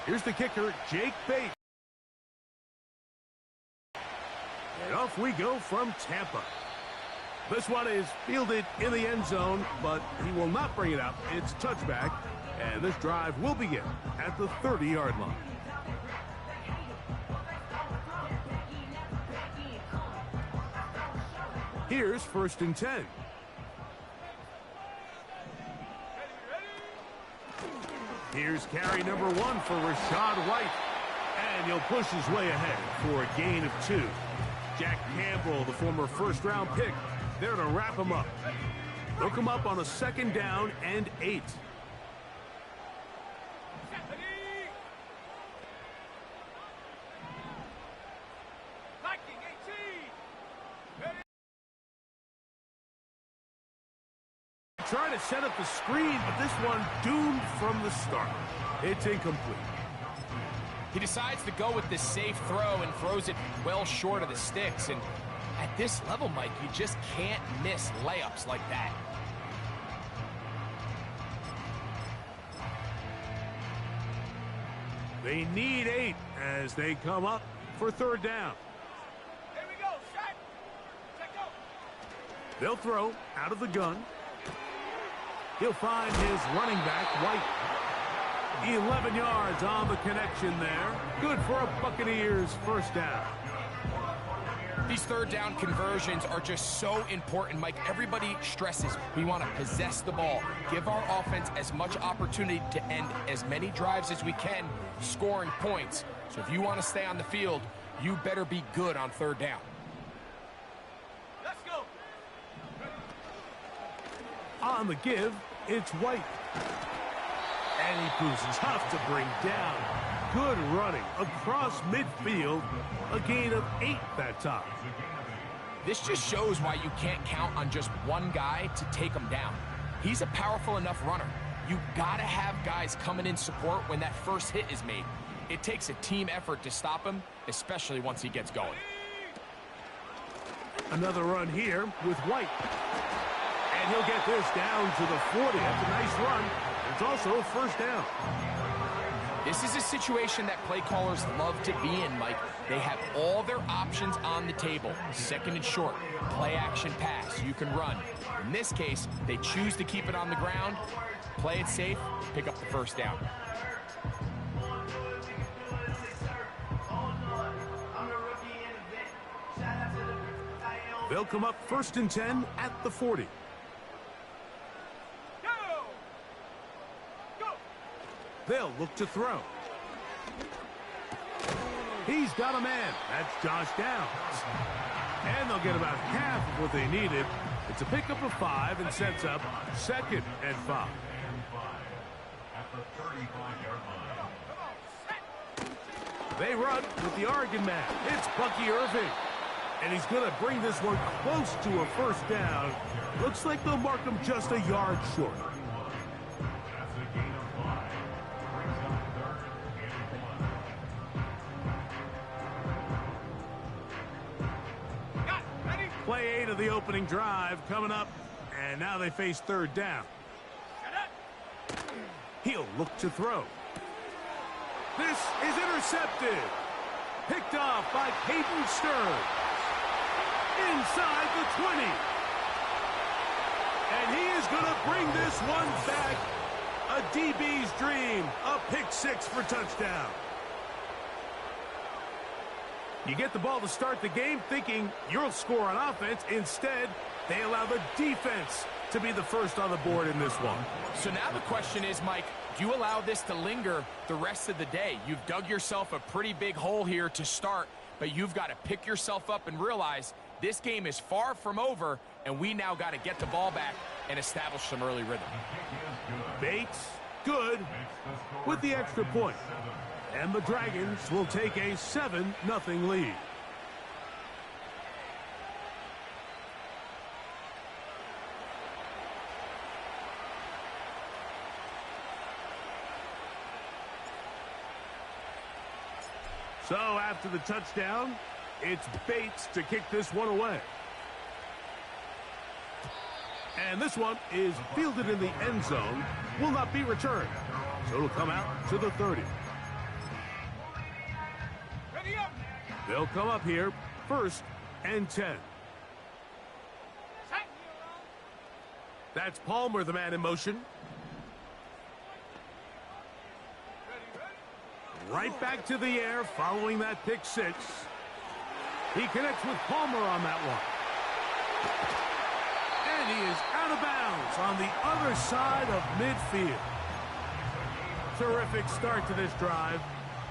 Here's the kicker, Jake Bates. And off we go from Tampa. This one is fielded in the end zone, but he will not bring it up. It's touchback, and this drive will begin at the 30-yard line. Here's 1st and 10. Here's carry number 1 for Rashad White. And he'll push his way ahead for a gain of 2. Jack Campbell, the former first-round pick, there to wrap him up. They'll come up on a 2nd down and 8. Trying to set up the screen, but this one doomed from the start. It's incomplete. He decides to go with this safe throw and throws it well short of the sticks. And at this level, Mike, you just can't miss layups like that. They need 8 as they come up for 3rd down. Here we go, set. Check out. They'll throw out of the gun. He'll find his running back, White. 11 yards on the connection there. Good for a Buccaneers 1st down. These 3rd down conversions are just so important, Mike. Everybody stresses we want to possess the ball, give our offense as much opportunity to end as many drives as we can, scoring points. So if you want to stay on the field, you better be good on 3rd down. Let's go. On the give, it's White. And he proves tough to bring down. Good running across midfield. A gain of 8 that time. This just shows why you can't count on just one guy to take him down. He's a powerful enough runner. You gotta have guys coming in support when that first hit is made. It takes a team effort to stop him, especially once he gets going. Another run here with White. And he'll get this down to the 40. That's a nice run. It's also 1st down. This is a situation that play callers love to be in, Mike. They have all their options on the table. 2nd and short, play action pass, you can run. In this case, they choose to keep it on the ground, play it safe, pick up the 1st down. They'll come up 1st and 10 at the 40. They'll look to throw. He's got a man. That's Josh Downs. And they'll get about half of what they needed. It's a pickup of 5 and sets up 2nd and 5. They run with the Oregon man. It's Bucky Irving. And he's going to bring this one close to a 1st down. Looks like they'll mark him just a yard short. Play 8 of the opening drive coming up, and now they face 3rd down. He'll look to throw. This is intercepted. Picked off by Peyton Stern. Inside the 20. And he is going to bring this one back. A DB's dream. A pick 6 for touchdown. You get the ball to start the game thinking you'll score on offense. Instead, they allow the defense to be the first on the board in this one. So now the question is, Mike, do you allow this to linger the rest of the day? You've dug yourself a pretty big hole here to start, but you've got to pick yourself up and realize this game is far from over, and we now got to get the ball back and establish some early rhythm. Bates, good, with the extra point. And the Dragons will take a 7-0 lead. So after the touchdown, it's Bates to kick this one away. And this one is fielded in the end zone, will not be returned. So it'll come out to the 30. They'll come up here, 1st and 10. That's Palmer, the man in motion. Right back to the air following that pick 6. He connects with Palmer on that one. And he is out of bounds on the other side of midfield. Terrific start to this drive.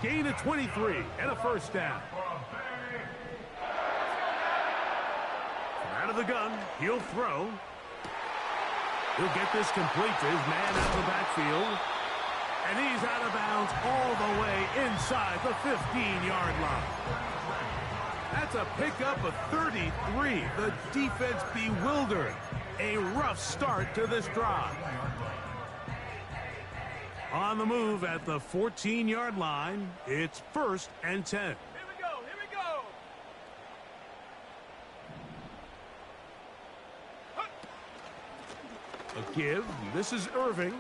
Gain of 23 and a 1st down. From out of the gun, he'll throw. He'll get this complete to his man out of the backfield. And he's out of bounds all the way inside the 15-yard line. That's a pickup of 33. The defense bewildered. A rough start to this drive. On the move at the 14-yard line, it's 1st and 10. Here we go, here we go. A give. This is Irving.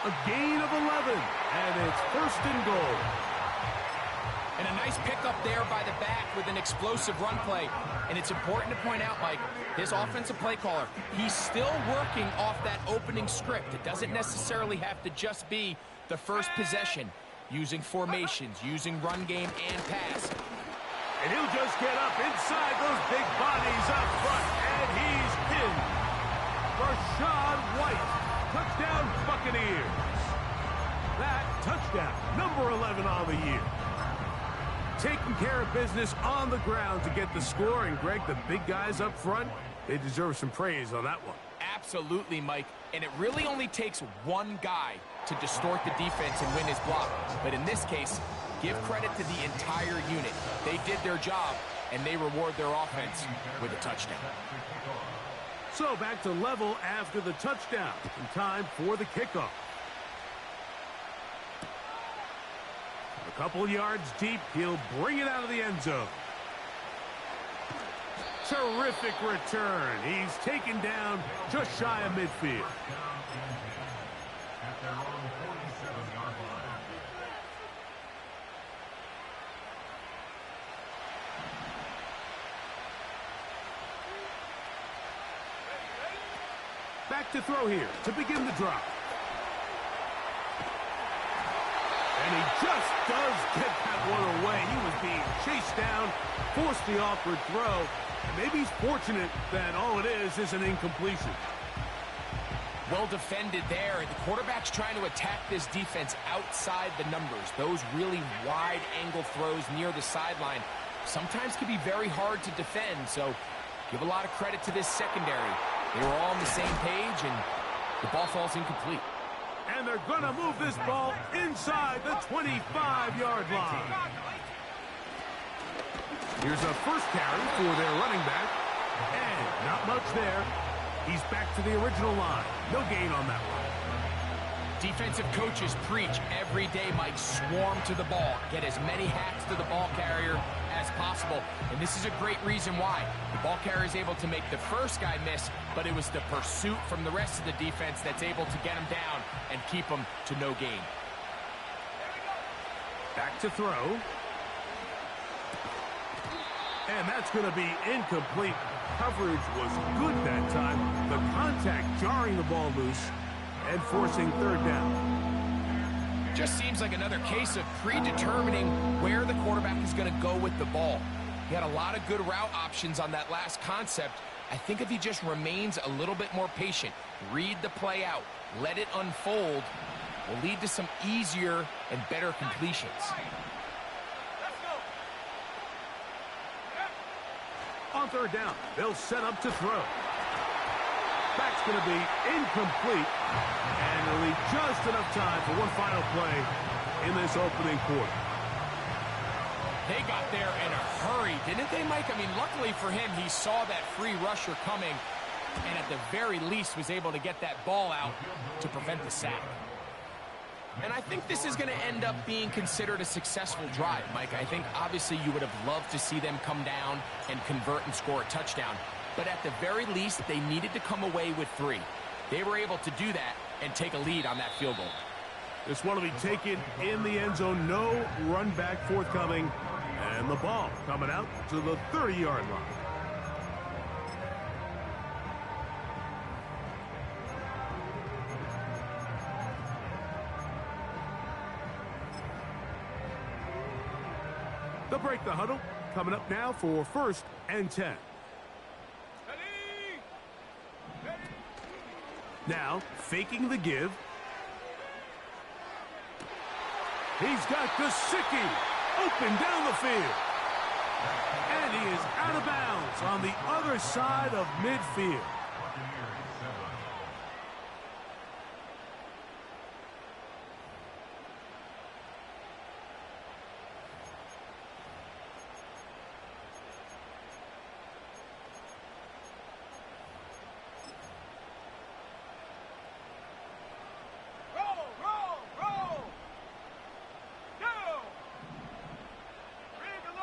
A gain of 11, and it's 1st and goal. And a nice pickup there by the back with an explosive run play. And it's important to point out, Mike, his offensive play caller, he's still working off that opening script. It doesn't necessarily have to just be the first possession. Using formations, using run game and pass. And he'll just get up inside those big bodies up front, and he's in. Rashad White. Touchdown, Buccaneers. That touchdown, number 11 on the year. Taking care of business on the ground to get the score. And, Greg, the big guys up front, they deserve some praise on that one. Absolutely, Mike. And it really only takes one guy to distort the defense and win his block. But in this case, give credit to the entire unit. They did their job, and they reward their offense with a touchdown. So back to level after the touchdown. In time for the kickoff. A couple yards deep, he'll bring it out of the end zone. Terrific return. He's taken down just shy of midfield. Back to throw here to begin the drive. And he just does get that one away. He was being chased down, forced the awkward throw. And maybe he's fortunate that all it is an incompletion. Well defended there. And the quarterback's trying to attack this defense outside the numbers. Those really wide angle throws near the sideline sometimes can be very hard to defend. So give a lot of credit to this secondary. They were all on the same page, and the ball falls incomplete. And they're going to move this ball inside the 25-yard line. Here's a 1st carry for their running back. And not much there. He's back to the original line. No gain on that one. Defensive coaches preach every day, Mike, swarm to the ball. Get as many hacks to the ball carrier as possible. And this is a great reason why. The ball carrier is able to make the first guy miss, but it was the pursuit from the rest of the defense that's able to get him down and keep him to no gain. Back to throw. And that's going to be incomplete. Coverage was good that time. The contact jarring the ball loose and forcing 3rd down. Just seems like another case of predetermining where the quarterback is going to go with the ball. He had a lot of good route options on that last concept. I think if he just remains a little bit more patient, read the play out, let it unfold, will lead to some easier and better completions. On 3rd down, they'll set up to throw. Back's going to be incomplete, and they'll leave just enough time for one final play in this opening quarter. They got there in a hurry, didn't they, Mike? I mean, luckily for him, he saw that free rusher coming, and at the very least was able to get that ball out to prevent the sack. And I think this is going to end up being considered a successful drive, Mike. I think obviously you would have loved to see them come down and convert and score a touchdown. But at the very least, they needed to come away with 3. They were able to do that and take a lead on that field goal. This one will be taken in the end zone. No run back forthcoming. And the ball coming out to the 30-yard line. They'll break the huddle. Coming up now for 1st and 10. Now, faking the give. He's got Gesicki open down the field. And he is out of bounds on the other side of midfield.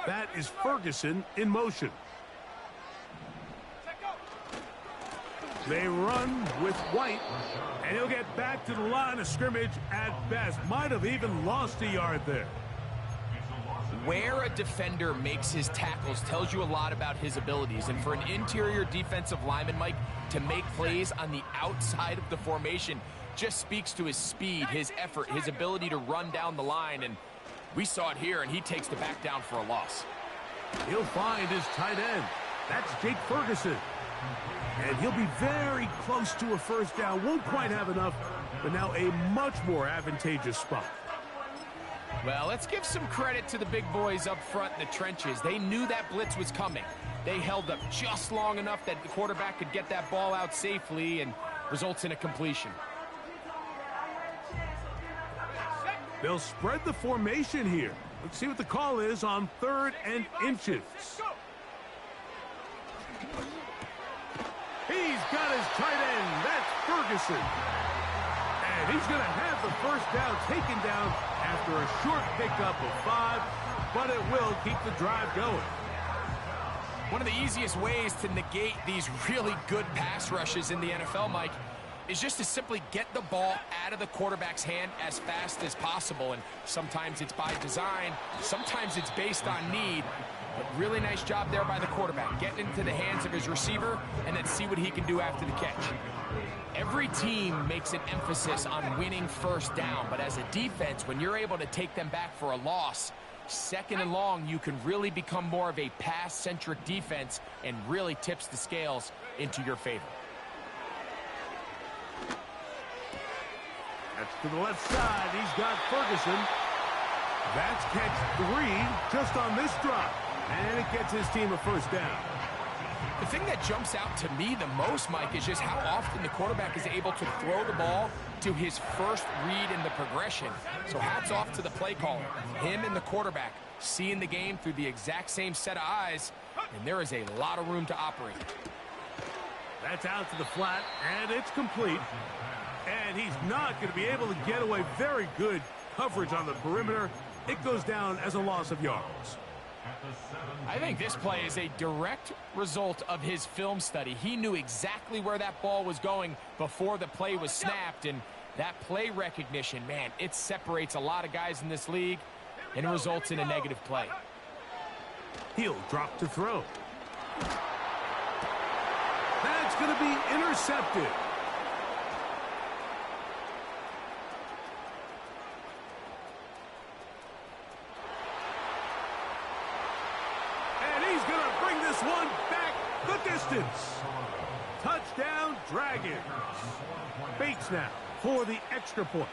That is Ferguson in motion. They run with White, and he'll get back to the line of scrimmage at best. Might have even lost a yard there. Where a defender makes his tackles tells you a lot about his abilities. And for an interior defensive lineman, Mike, to make plays on the outside of the formation just speaks to his speed, his effort, his ability to run down the line. And we saw it here, and he takes the back down for a loss. He'll find his tight end. That's Jake Ferguson. And he'll be very close to a first down. Won't quite have enough, but now a much more advantageous spot. Well, let's give some credit to the big boys up front in the trenches. They knew that blitz was coming. They held up just long enough that the quarterback could get that ball out safely and results in a completion. They'll spread the formation here. Let's see what the call is on 3rd and inches. He's got his tight end. That's Ferguson. And he's going to have the first down taken down after a short pickup of 5, but it will keep the drive going. One of the easiest ways to negate these really good pass rushes in the NFL, Mike, is just to simply get the ball out of the quarterback's hand as fast as possible. And sometimes it's by design, sometimes it's based on need. But really nice job there by the quarterback, getting into the hands of his receiver and then see what he can do after the catch. Every team makes an emphasis on winning first down, but as a defense, when you're able to take them back for a loss, 2nd and long, you can really become more of a pass-centric defense and really tips the scales into your favor. That's to the left side. He's got Ferguson. That's catch 3 just on this drive. And it gets his team a first down. The thing that jumps out to me the most, Mike, is just how often the quarterback is able to throw the ball to his first read in the progression. So hats off to the play caller. Him and the quarterback seeing the game through the exact same set of eyes, and there is a lot of room to operate. That's out to the flat, and it's complete. And he's not going to be able to get away. Very good coverage on the perimeter. It goes down as a loss of yards. I think this play is a direct result of his film study. He knew exactly where that ball was going before the play was snapped, and that play recognition, man, it separates a lot of guys in this league and results in a negative play. He'll drop to throw. That's going to be intercepted. One back the distance. Touchdown, Dragons. Bates now for the extra point.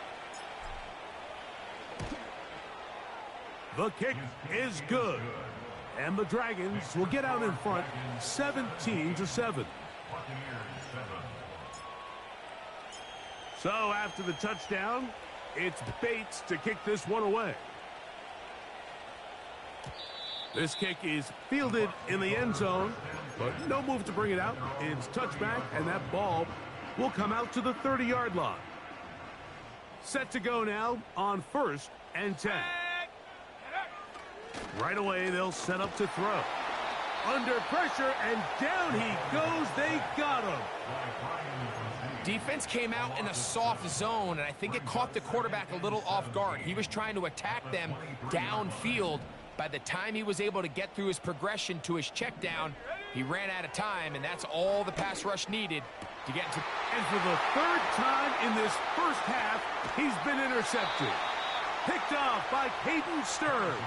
The kick is good. And the Dragons will get out in front 17-7. So after the touchdown, it's Bates to kick this one away. This kick is fielded in the end zone, but no move to bring it out. It's touchback, and that ball will come out to the 30-yard line. Set to go now on 1st and 10. Right away, they'll set up to throw. Under pressure, and down he goes. They got him. defense came out in a soft zone, and I think it caught the quarterback a little off guard. He was trying to attack them downfield. By the time he was able to get through his progression to his check down, he ran out of time, and that's all the pass rush needed to get to. And for the third time in this first half, he's been intercepted. Picked off by Caden Stearns.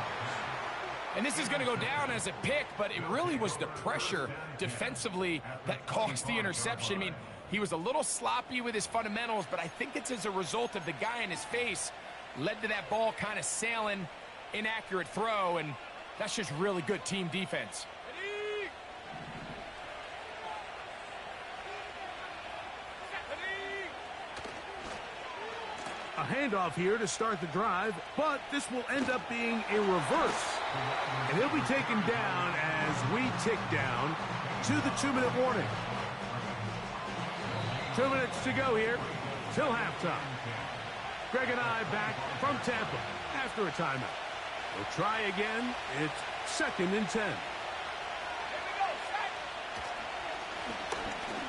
And this is going to go down as a pick, but it really was the pressure defensively that caused the interception. I mean, he was a little sloppy with his fundamentals, but I think it's as a result of the guy in his face led to that ball kind of sailing, inaccurate throw, and that's just really good team defense. A handoff here to start the drive, but this will end up being a reverse. And he'll be taken down as we tick down to the 2-minute warning. 2 minutes to go here till halftime. Greg and I back from Tampa after a timeout. We'll try again. It's 2nd and 10.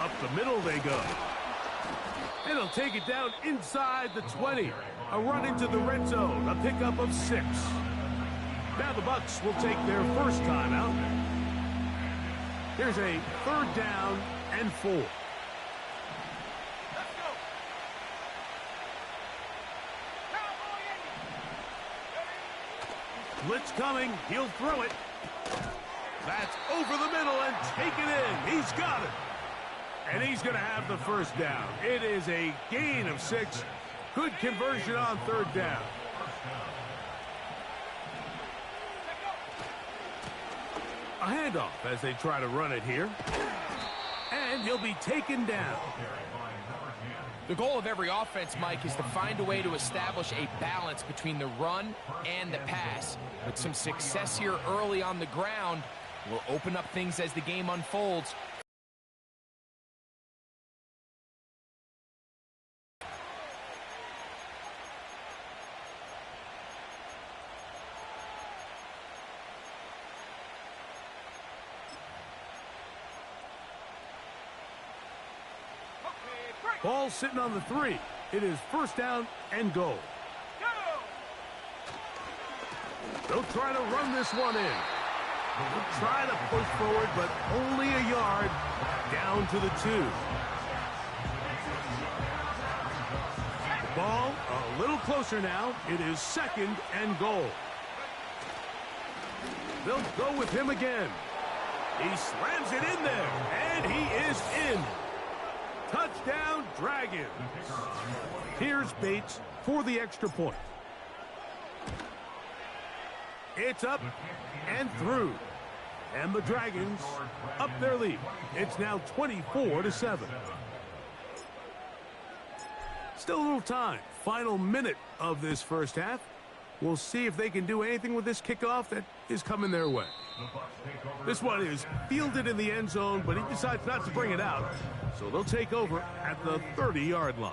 Up the middle they go. And he'll take it down inside the 20. A run into the red zone. A pickup of 6. Now the Bucs will take their first timeout. Here's a 3rd down and 4. Blitz coming. He'll throw it. That's over the middle and taken in. He's got it. And he's going to have the first down. It is a gain of 6. Good conversion on 3rd down. A handoff as they try to run it here. And he'll be taken down. The goal of every offense, Mike, is to find a way to establish a balance between the run and the pass. With some success here early on the ground, will open up things as the game unfolds. Ball sitting on the 3. It is 1st down and goal. They'll try to run this one in. They'll try to push forward, but only a yard down to the 2. Ball a little closer now. It is 2nd and goal. They'll go with him again. He slams it in there, and he is in. Touchdown, Dragons. Here's Bates for the extra point. It's up and through. And the Dragons up their lead. It's now 24-7. Still a little time. Final minute of this first half. We'll see if they can do anything with this kickoff that is coming their way. This one is fielded in the end zone, but he decides not to bring it out. So they'll take over at the 30-yard line.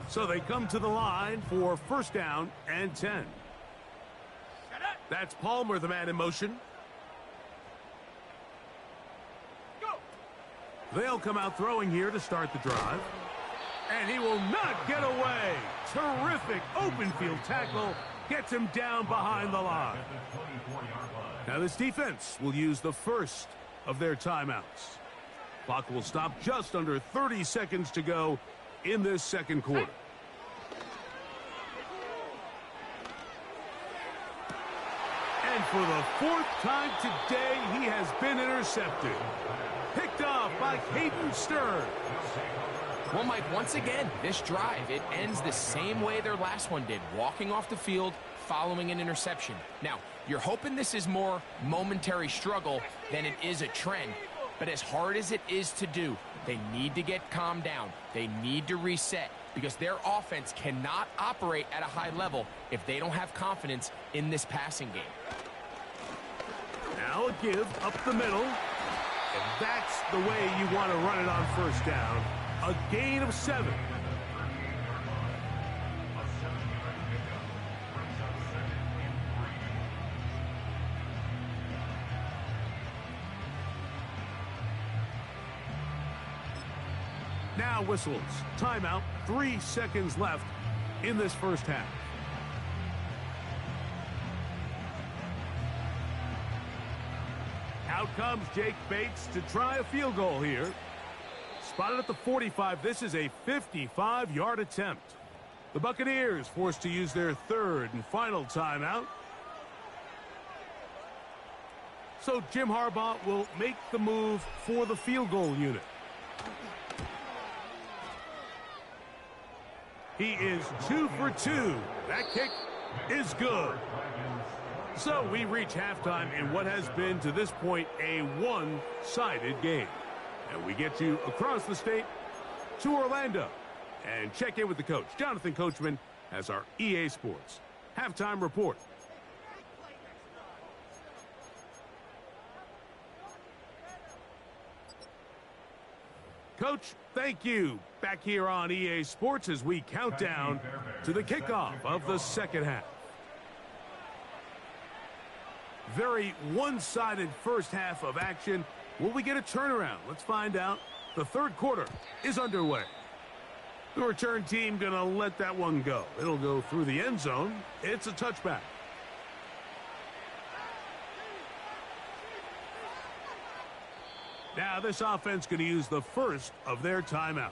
So they come to the line for 1st down and 10. That's Palmer, the man in motion. They'll come out throwing here to start the drive. And he will not get away. Terrific open field tackle. Gets him down behind the line. Now this defense will use the first of their timeouts. Clock will stop just under 30 seconds to go in this 2nd quarter. And for the 4th time today, he has been intercepted. Picked off by Caden Stearns. Well, Mike, once again, this drive, it ends the same way their last one did, walking off the field following an interception. Now, you're hoping this is more momentary struggle than it is a trend, but as hard as it is to do, they need to get calmed down. They need to reset because their offense cannot operate at a high level if they don't have confidence in this passing game. Now a give up the middle, and that's the way you want to run it on 1st down. A gain of 7. Now whistles. Timeout. 3 seconds left in this first half. Out comes Jake Bates to try a field goal here. Spotted at the 45. This is a 55-yard attempt. The Buccaneers forced to use their third and final timeout. So Jim Harbaugh will make the move for the field goal unit. He is 2 for 2. That kick is good. So we reach halftime in what has been to this point a one-sided game. And we get you across the state to Orlando and check in with the coach. Jonathan Coachman has our EA Sports halftime report. Coach, thank you. Back here on EA Sports as we count down to the kickoff of the second half. Very one-sided first half of action. Will we get a turnaround? Let's find out. The third quarter is underway. The return team going to let that one go. It'll go through the end zone. It's a touchback. Now this offense going to use the first of their timeouts.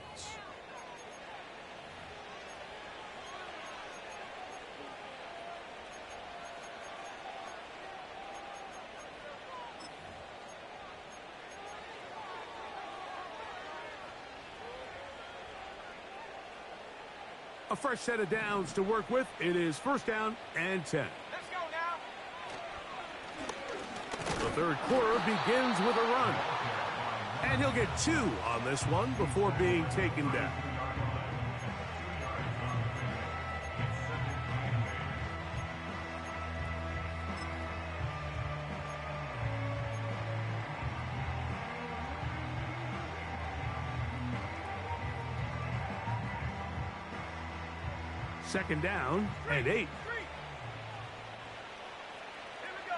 A fresh set of downs to work with. It is first down and 10. Let's go now. The third quarter begins with a run. And he'll get 2 on this one before being taken down. Second down and 8. Here we go.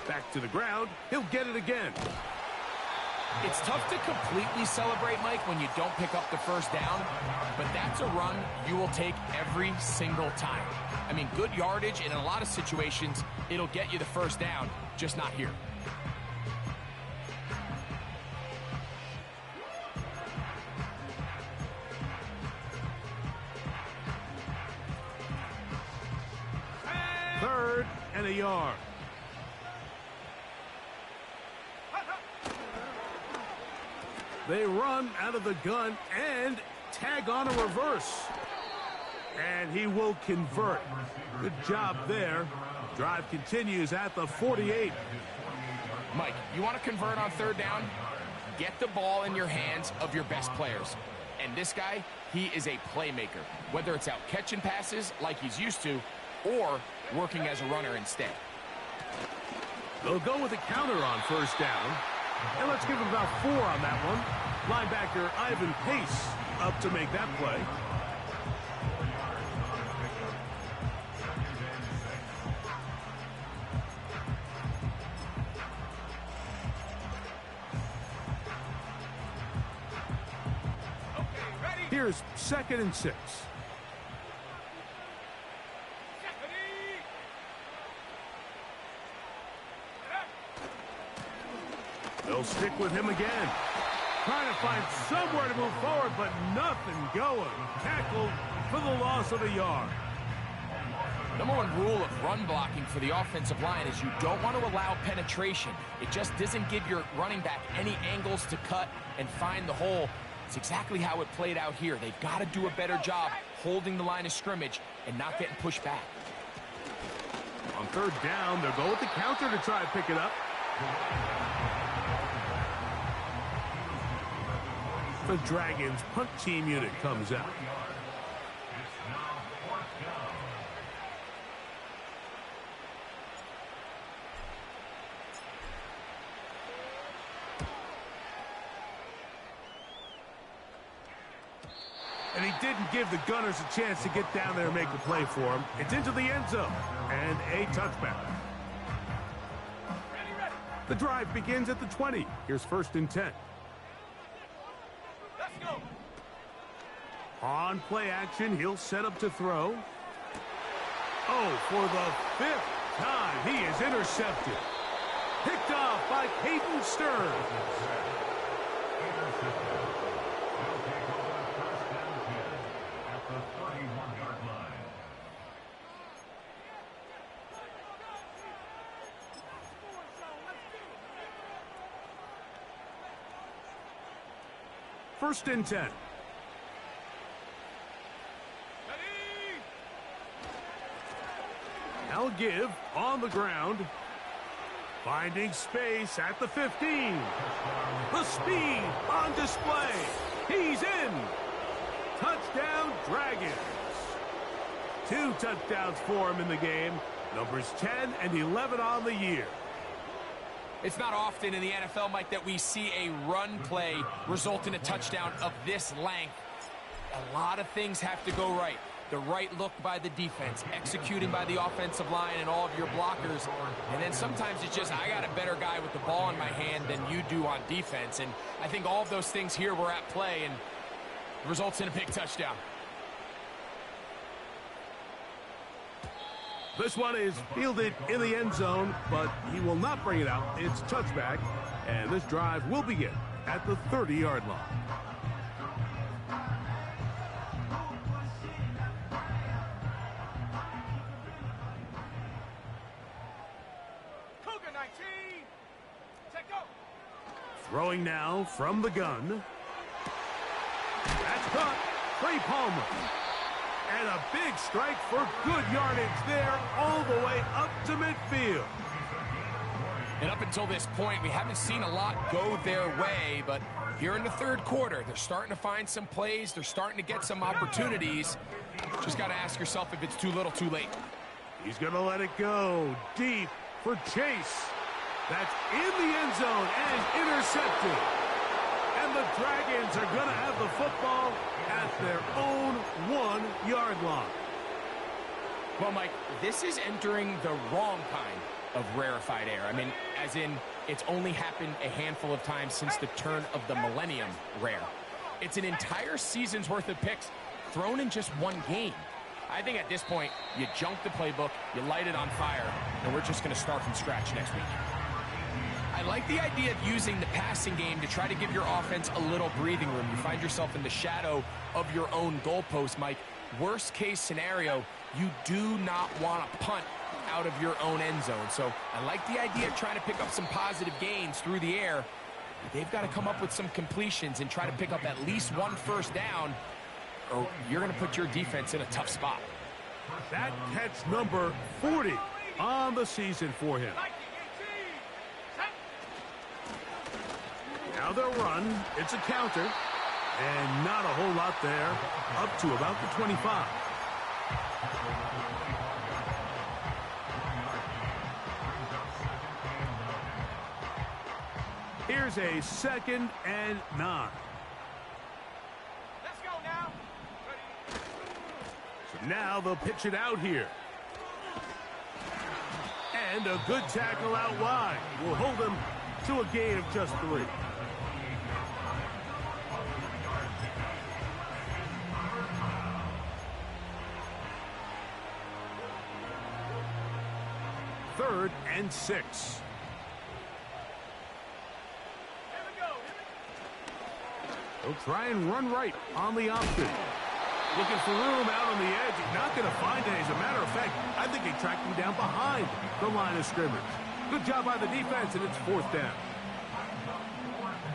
Back to the ground. He'll get it again. It's tough to completely celebrate, Mike, when you don't pick up the first down, but that's a run you will take every single time. I mean, good yardage, and in a lot of situations, it'll get you the first down, just not here. Third and a yard. They run out of the gun and tag on a reverse. And he will convert. Good job there. Drive continues at the 48. Mike, you want to convert on third down? Get the ball in your hands of your best players. And this guy, he is a playmaker. Whether it's out catching passes like he's used to, or working as a runner instead. They'll go with a counter on first down. And let's give him about 4 on that one. Linebacker Ivan Pace up to make that play. Here's 2nd and 6. They'll stick with him again. Trying to find somewhere to move forward, but nothing going. Tackled for the loss of a yard. Number one rule of run blocking for the offensive line is you don't want to allow penetration. It just doesn't give your running back any angles to cut and find the hole. It's exactly how it played out here. They've got to do a better job holding the line of scrimmage and not getting pushed back. On third down, they'll go with the counter to try and pick it up. The Dragons punt team unit comes out. And he didn't give the Gunners a chance to get down there and make a play for him. It's into the end zone and a touchback. The drive begins at the 20. Here's 1st and 10. Let's go. On play action, he'll set up to throw. Oh, for the 5th time, he is intercepted. Picked off by Peyton Stearns. First and 10. Now give on the ground. Finding space at the 15. The speed on display. He's in. Touchdown, Dragons. 2 touchdowns for him in the game. Numbers 10 and 11 on the year. It's not often in the NFL, Mike, that we see a run play result in a touchdown of this length. A lot of things have to go right. The right look by the defense, executing by the offensive line and all of your blockers. And then sometimes it's just, I got a better guy with the ball in my hand than you do on defense. And I think all of those things here were at play and results in a big touchdown. This one is fielded in the end zone, but he will not bring it out. It's touchback, and this drive will begin at the 30-yard line. Cougar 19. Take go. Throwing now from the gun. That's caught. Trey Palmer. And a big strike for good yardage there all the way up to midfield. And up until this point, we haven't seen a lot go their way, but here in the 3rd quarter, they're starting to find some plays. They're starting to get some opportunities. Just got to ask yourself if it's too little, too late. He's going to let it go deep for Chase. That's in the end zone and intercepted. And the Dragons are going to have the football at their own 1-yard line. Well, Mike, this is entering the wrong kind of rarefied air. I mean, as in, it's only happened a handful of times since the turn of the millennium rare. It's an entire season's worth of picks thrown in just one game. I think at this point, you junk the playbook, you light it on fire, and we're just going to start from scratch next week. I like the idea of using the passing game to try to give your offense a little breathing room. You find yourself in the shadow of your own goalpost, Mike. Worst case scenario, you do not want to punt out of your own end zone. So I like the idea of trying to pick up some positive gains through the air. They've got to come up with some completions and try to pick up at least 1 first down, or you're going to put your defense in a tough spot. That catch number 40 on the season for him. Now they'll run. It's a counter. And not a whole lot there. Up to about the 25. Here's a 2nd and 9. Let's go now. Ready. So now they'll pitch it out here. And a good tackle out wide will hold them to a gain of just 3. Third and 6. Here we go. They'll try and run right on the option. Looking for room out on the edge. Not going to find it. As a matter of fact, I think they tracked him down behind the line of scrimmage. Good job by the defense, and it's 4th down.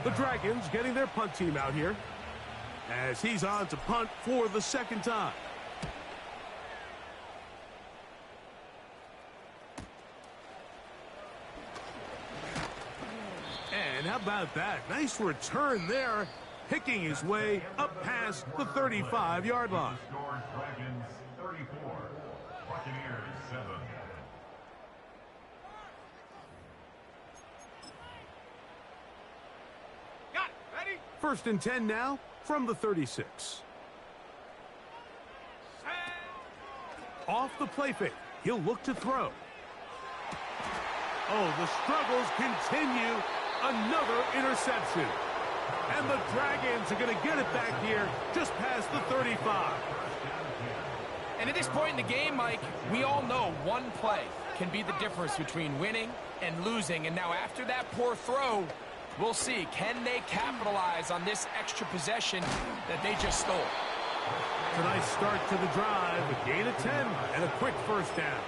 The Dragons getting their punt team out here as he's on to punt for the 2nd time. And how about that? Nice return there, picking his way up past the 35-yard line. Dragons 34, Buccaneers 7. Got it. Ready. 1st and 10 now from the 36. Set. Off the play fake. He'll look to throw. Oh, the struggles continue. Another interception. And the Dragons are going to get it back here just past the 35. And at this point in the game, Mike, we all know one play can be the difference between winning and losing. And now after that poor throw, we'll see, can they capitalize on this extra possession that they just stole? It's a nice start to the drive, a gain of 10 and a quick first down.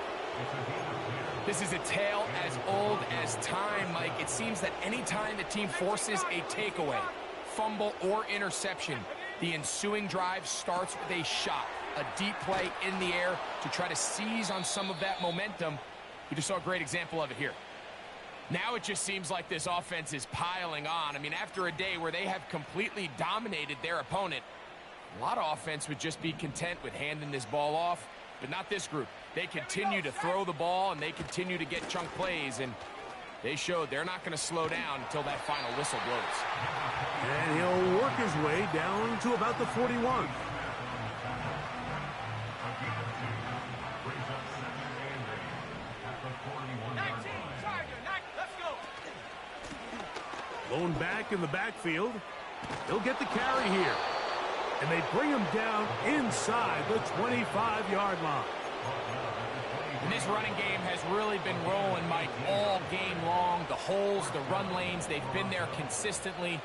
This is a tale as old as time, Mike. It seems that any time the team forces a takeaway, fumble, or interception, the ensuing drive starts with a shot, a deep play in the air to try to seize on some of that momentum. We just saw a great example of it here. Now it just seems like this offense is piling on. I mean, after a day where they have completely dominated their opponent, a lot of offense would just be content with handing this ball off, but not this group. They continue to throw the ball, and they continue to get chunk plays, and they showed they're not going to slow down until that final whistle blows. And he'll work his way down to about the 41. Lone back in the backfield. He'll get the carry here. And they bring him down inside the 25-yard line. And this running game has really been rolling, Mike, all game long. The holes, the run lanes, they've been there consistently.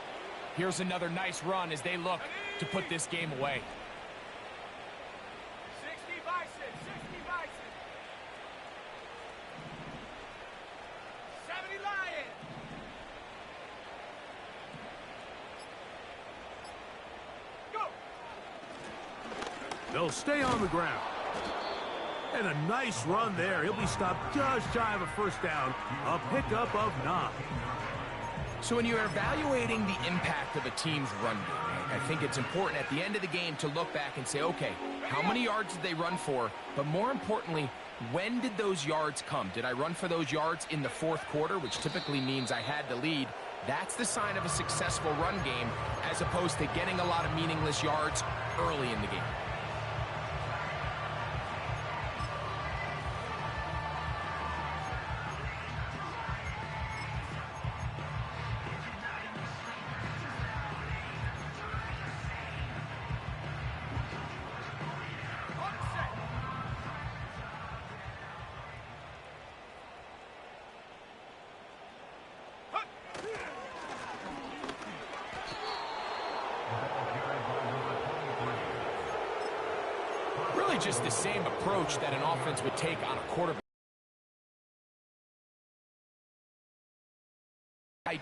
Here's another nice run as they look to put this game away. 60 Bison, 60 Bison. 70 Lion. Go. They'll stay on the ground. And a nice run there. He'll be stopped just shy of a first down. A pickup of 9. So when you're evaluating the impact of a team's run game, I think it's important at the end of the game to look back and say, okay, how many yards did they run for? But more importantly, when did those yards come? Did I run for those yards in the fourth quarter, which typically means I had the lead? That's the sign of a successful run game, as opposed to getting a lot of meaningless yards early in the game. Really just the same approach that an offense would take on a quarterback.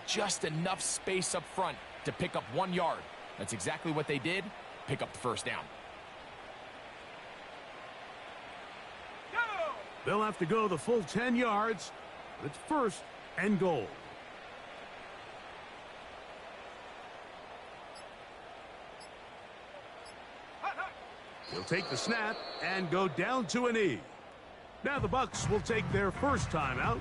Just enough space up front to pick up 1 yard. That's exactly what they did. Pick up the first down. They'll have to go the full 10 yards. But it's first and goal. He'll take the snap and go down to a knee. Now the Bucs will take their first timeout.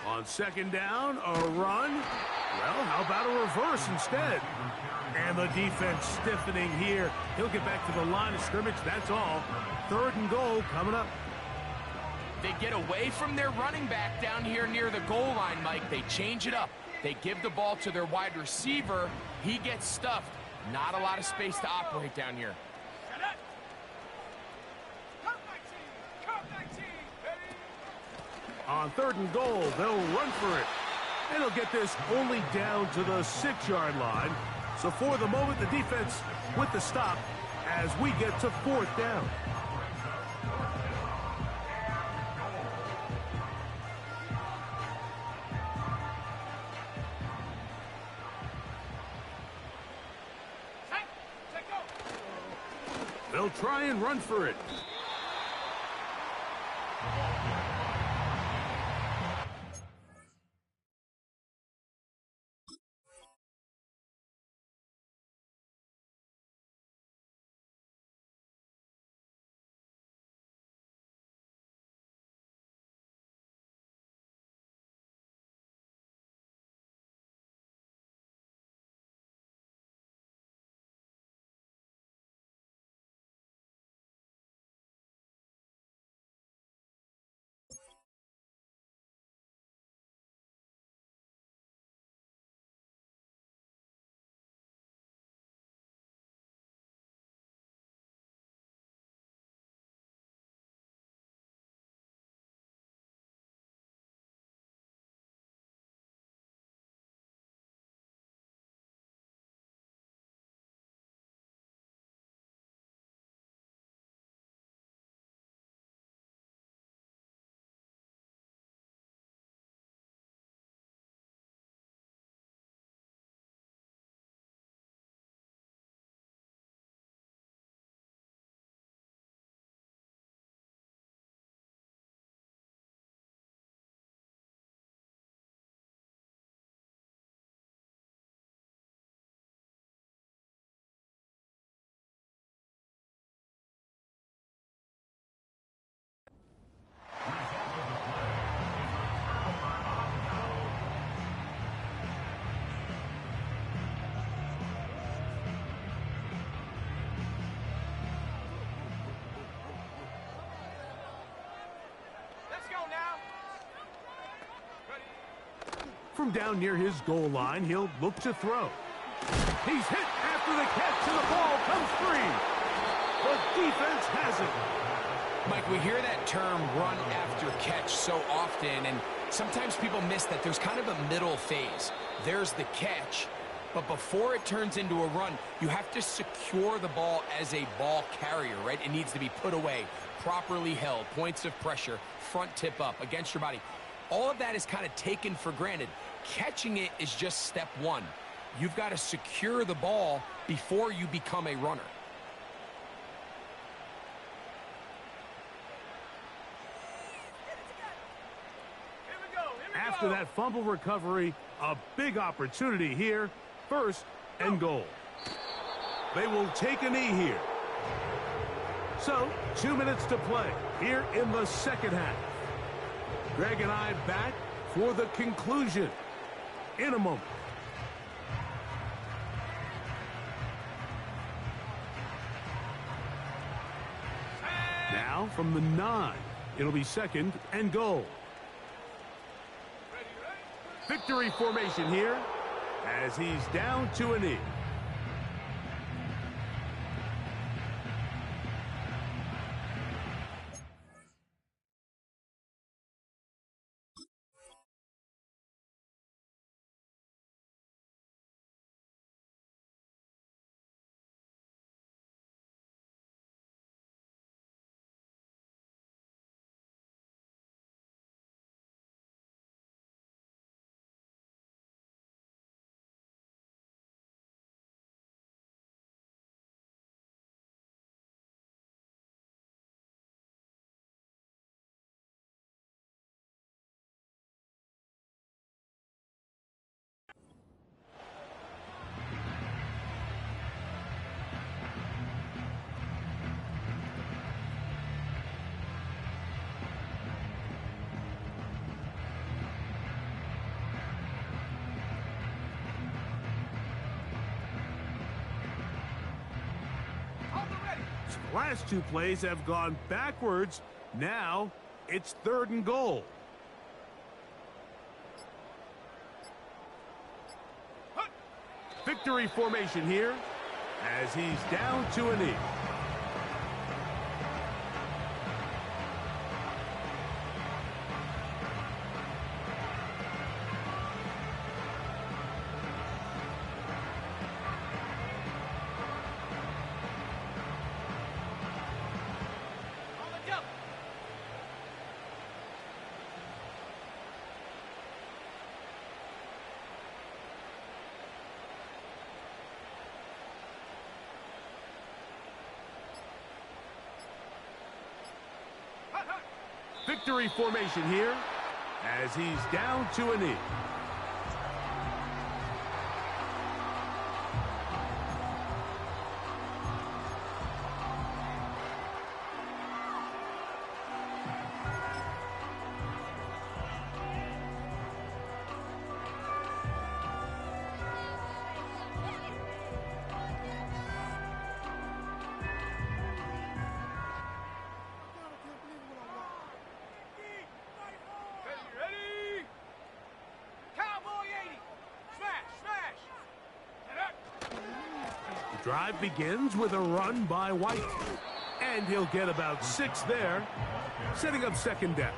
On second down, a run. Well, how about a reverse instead? And the defense stiffening here. He'll get back to the line of scrimmage, that's all. Third and goal coming up. They get away from their running back down here near the goal line, Mike. They change it up. They give the ball to their wide receiver. He gets stuffed. Not a lot of space to operate down here. On third and goal, they'll run for it. And they'll get this only down to the 6-yard line. So for the moment, the defense with the stop as we get to fourth down. They'll try and run for it. From down near his goal line, he'll look to throw. He's hit after the catch, and the ball comes free. The defense has it. Mike, we hear that term run after catch so often, and sometimes people miss that there's kind of a middle phase. There's the catch, but before it turns into a run, you have to secure the ball as a ball carrier, right? It needs to be put away, properly held, points of pressure, front tip up against your body. All of that is kind of taken for granted. Catching it is just step one. You've got to secure the ball before you become a runner. After that fumble recovery, a big opportunity here. First and goal. They will take a knee here. So, 2 minutes to play here in the second half. Greg and I back for the conclusion in a moment. Now from the 9, it'll be second and goal. Victory formation here as he's down to a knee. Last two plays have gone backwards. Now it's third and goal. Victory formation here as he's down to a knee. Victory formation here as he's down to a knee. Drive begins with a run by White. And he'll get about 6 there, setting up second down.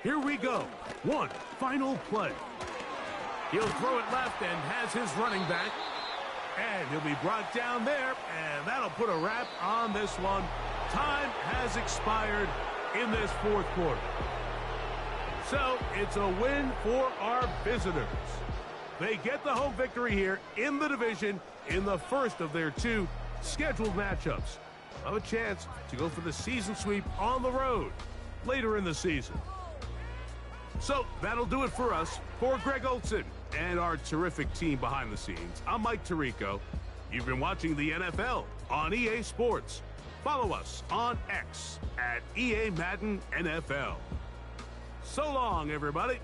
Here we go. One final play. He'll throw it left and has his running back. And he'll be brought down there, and that'll put a wrap on this one. Time has expired in this fourth quarter. So it's a win for our visitors. They get the home victory here in the division in the first of their 2 scheduled matchups. Have a chance to go for the season sweep on the road later in the season. So that'll do it for us. For Greg Olson and our terrific team behind the scenes, I'm Mike Tirico. You've been watching the NFL on EA Sports. Follow us on X at EA Madden NFL. So long, everybody.